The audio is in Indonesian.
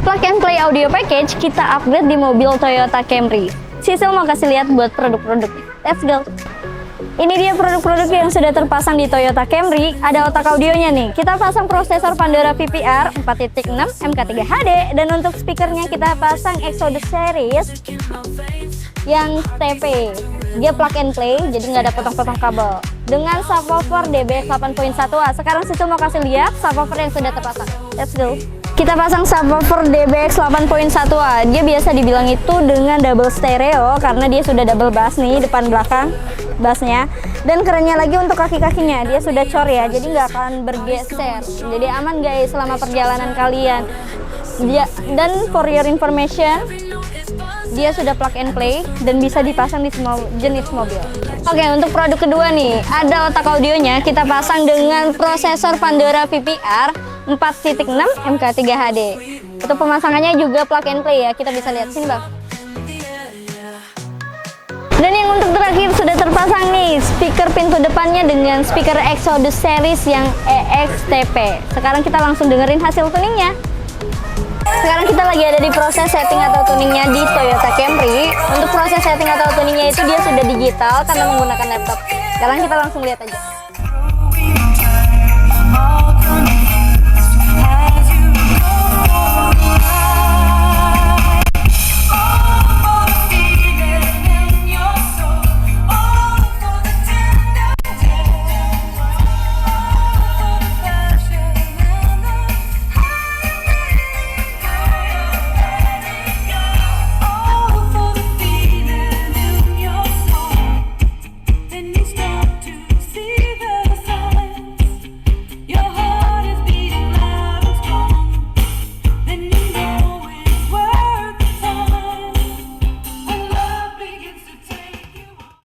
Plug and Play Audio Package kita upgrade di mobil Toyota Camry. Sisil mau kasih lihat buat produk-produknya. Let's go. Ini dia produk-produk yang sudah terpasang di Toyota Camry. Ada otak audionya nih. Kita pasang prosesor Pandora VPR 4.6 MK3 HD, dan untuk speakernya kita pasang Exodus Series yang TP. Dia plug and play, jadi nggak ada potong-potong kabel. Dengan subwoofer DBX 8.1A. Sekarang Sisil mau kasih lihat subwoofer yang sudah terpasang. Let's go. Kita pasang subwoofer DBX 8.1A. Dia biasa dibilang itu dengan double stereo karena dia sudah double bass nih, depan belakang bassnya. Dan kerennya lagi untuk kaki-kakinya, dia sudah cor ya, jadi nggak akan bergeser. Jadi aman guys selama perjalanan kalian. Dan for your information, dia sudah plug and play dan bisa dipasang di semua jenis mobil. Oke, untuk produk kedua nih, ada otak audionya. Kita pasang dengan prosesor Pandora VPR 4.6 MK3 HD. Untuk pemasangannya juga plug and play ya. Kita bisa lihat sini, Bang. Dan yang untuk terakhir sudah terpasang nih speaker pintu depannya dengan speaker Exodus Series yang EXTP. Sekarang kita langsung dengerin hasil tuningnya. Sekarang kita lagi ada di proses setting atau tuningnya di Toyota Camry. Untuk proses setting atau tuningnya itu dia sudah digital karena menggunakan laptop. Sekarang kita langsung lihat aja.